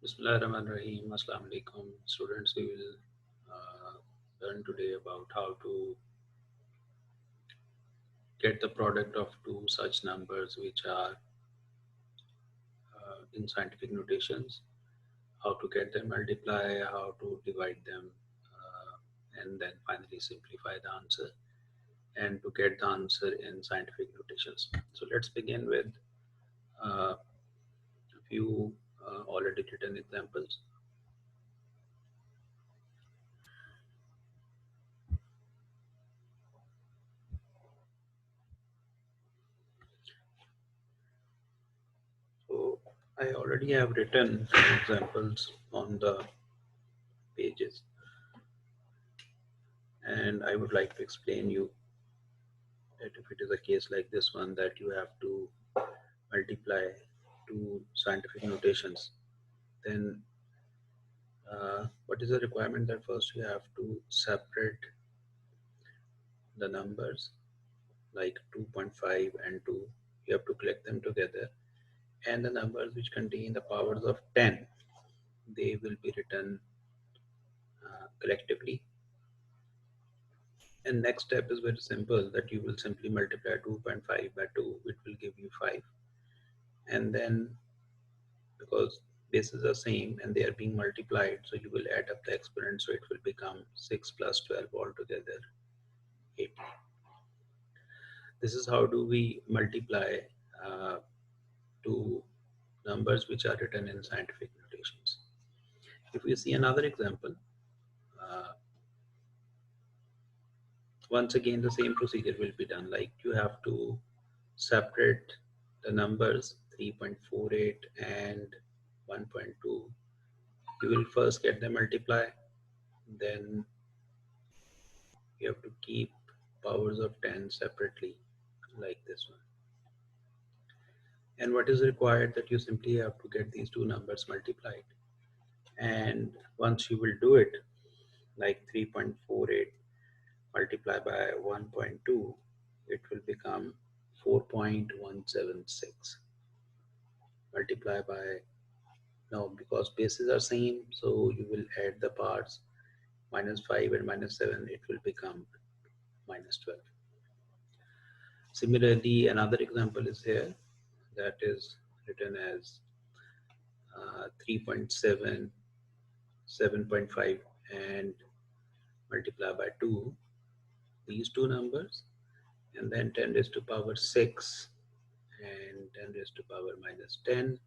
Bismillahirrahmanirrahim. Assalamu alaikum. Students, we will learn today about how to get the product of two such numbers which are in scientific notations, how to get them multiply, how to divide them, and then finally simplify the answer and to get the answer in scientific notations. So let's begin with a few already written examples. So I already have written some examples on the pages, and I would like to explain you that if it is a case like this one, that you have to multiply two scientific notations, then what is the requirement? That first you have to separate the numbers like 2.5 and 2. You have to collect them together, and the numbers which contain the powers of 10, they will be written collectively. And next step is very simple, that you will simply multiply 2.5 by 2, it will give you 5. And then because bases are same and they are being multiplied, so you will add up the exponent, so it will become 6 plus 12 altogether 80. This is how do we multiply uh, two numbers which are written in scientific notations. If we see another example, uh, once again the same procedure will be done, like you have to separate the numbers 3.48 and 1.2. You will first get them multiply, then you have to keep powers of 10 separately like this one. And what is required, that you simply have to get these two numbers multiplied. And once you will do it, like 3.48 multiplied by 1.2, it will become 4.176 multiply by, now because bases are same, so you will add the parts, minus 5 and minus 7, it will become minus 12. Similarly, another example is here, that is written as 3.7, 7.5 and multiply by 2, these two numbers, and then 10 raised to power 6 and 10 raised to power minus 10.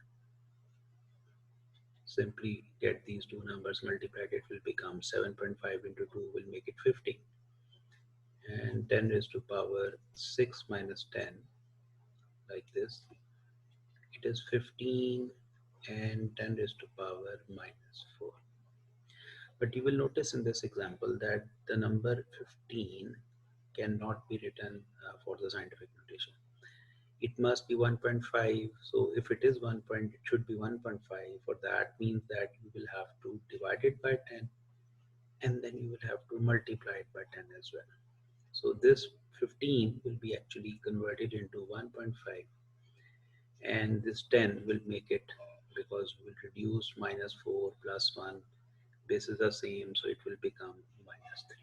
Simply get these two numbers multiplied, it will become 7.5 into 2 will make it 50. And 10 raised to power 6 minus 10, like this, it is 15, and 10 raised to power minus 4. But you will notice in this example that the number 15 cannot be written for the scientific notation. It must be 1.5. So if it is 1 point, it should be 1.5. For that means that you will have to divide it by 10, and then you will have to multiply it by 10 as well. So this 15 will be actually converted into 1.5, and this 10 will make it, because we will reduce minus 4 plus 1, bases are same, so it will become minus 3.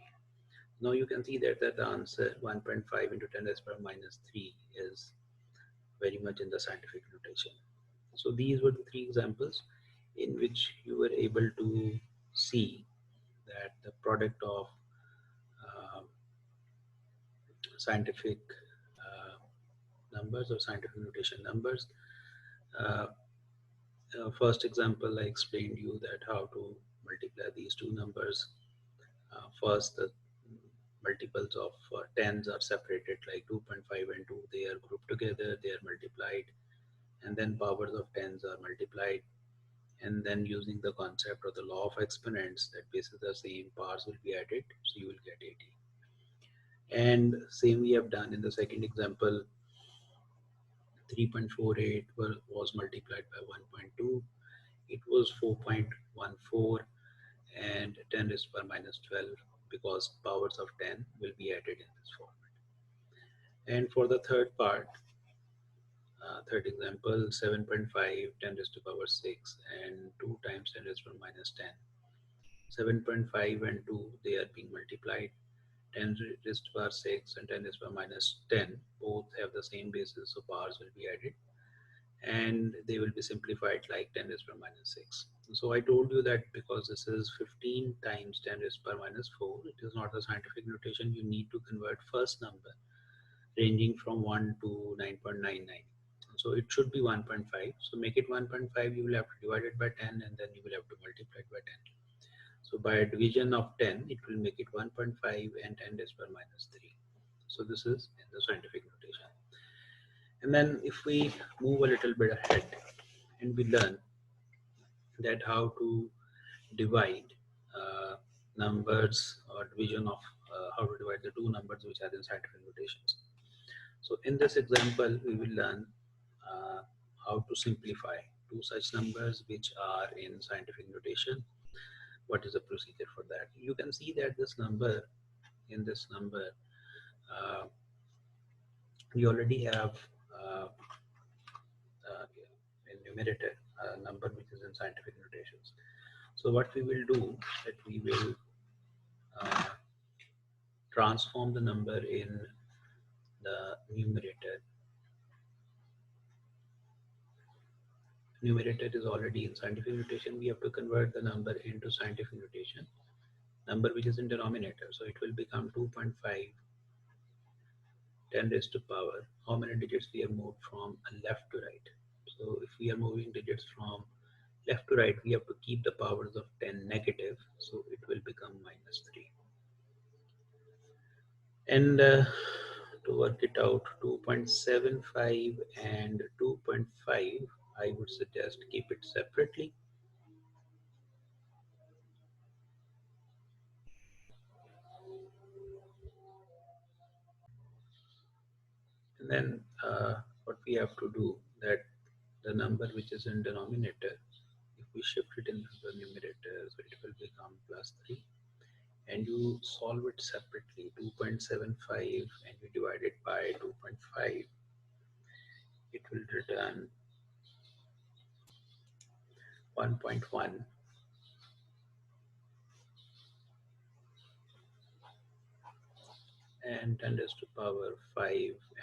Now you can see that the answer 1.5 into 10 raised to power minus 3 is very much in the scientific notation. So these were the three examples in which you were able to see that the product of uh, scientific uh, numbers or scientific notation numbers. Uh, First example, I explained you that how to multiply these two numbers. First, the multiples of tens are separated, like 2.5 and 2, they are grouped together, they are multiplied, and then powers of tens are multiplied, and then using the concept of the law of exponents, that bases the same, powers will be added, so you will get 80. And same we have done in the second example. 3.48 was multiplied by 1.2, it was 4.14, and 10 raised to power minus 12, because powers of 10 will be added in this format. And for the third part, Third example, 7.5, 10 raised to power 6, and 2 times 10 raised to power minus 10. 7.5 and 2, they are being multiplied. 10 raised to power 6 and 10 raised to power minus 10 both have the same basis, so powers will be added and they will be simplified like 10 raised to power minus 6. So I told you that because this is 15 times 10 raised to power minus 4, it is not a scientific notation. You need to convert first number ranging from 1 to 9.99. So it should be 1.5. So make it 1.5, you will have to divide it by 10 and then you will have to multiply it by 10. So by a division of 10, it will make it 1.5 and 10 raised to power minus 3. So this is in the scientific notation. And then if we move a little bit ahead and we learn that how to divide numbers or division of how to divide the two numbers which are in scientific notations. So in this example, we will learn uh, how to simplify two such numbers which are in scientific notation. What is the procedure for that? You can see that this number, in this number, uh, we already have uh, in numerator a number which is in scientific notations. So what we will do that we will uh, transform the number in the numerator. Numerator is already in scientific notation. We have to convert the number into scientific notation. Number which is in denominator. So it will become 2.5 10 raised to power. How many digits we have moved from left to right? So if we are moving digits from left to right, we have to keep the powers of 10 negative. So it will become minus 3. And to work it out, 2.75 and 2.5, I would suggest keep it separately. And then what we have to do that the number which is in denominator, if we shift it in the numerator, so it will become plus 3. And you solve it separately, 2.75 and you divide it by 2.5, it will return 1.1. And 10 raised to power 5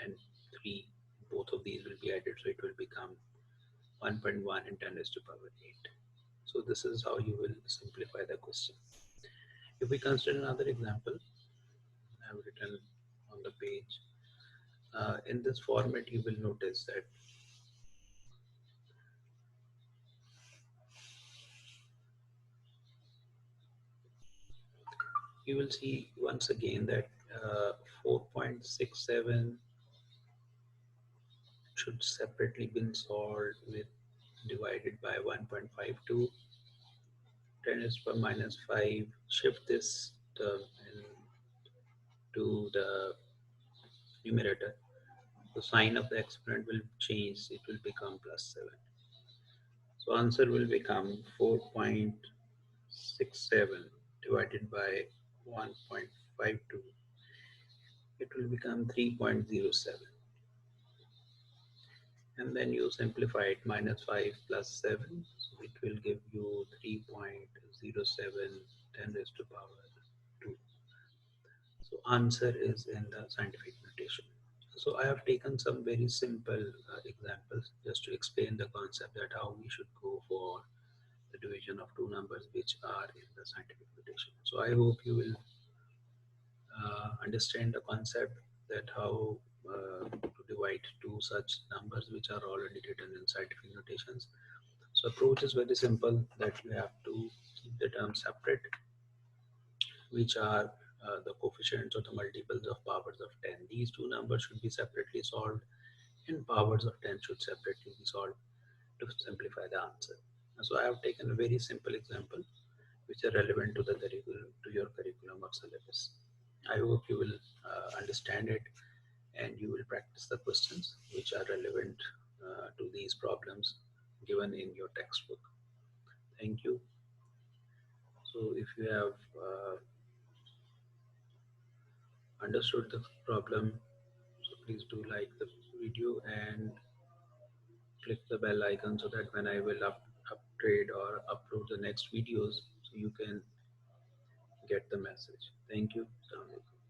and 3, both of these will be added, so it will become 1.1 and 10 raised to power 8. So this is how you will simplify the question. If we consider another example, I have written on the page. In this format, you will notice that you will see once again that 4.67 should separately be solved with divided by 1.52. 10 is per minus 5. Shift this term to the numerator. The sign of the exponent will change. It will become plus 7. So answer will become 4.67 divided by 1.52. It will become 3.07. And then you simplify it, minus 5 plus 7. So it will give you 3.07 10 raised to power 2. So answer is in the scientific notation. So I have taken some very simple examples just to explain the concept that how we should go for the division of two numbers which are in the scientific notation. So I hope you will understand the concept that how to divide two such numbers which are already written in scientific notations. So approach is very simple, that you have to keep the terms separate, which are the coefficients or the multiples of powers of 10. These two numbers should be separately solved and powers of 10 should separately be solved to simplify the answer. So I have taken a very simple example which are relevant to the curriculum, to your curriculum or syllabus. I hope you will understand it and you will practice the questions which are relevant to these problems given in your textbook. Thank you. So if you have understood the problem, so please do like the video and click the bell icon so that when I will upgrade or upload the next videos, so you can get the message. Thank you. Assalamu alaikum.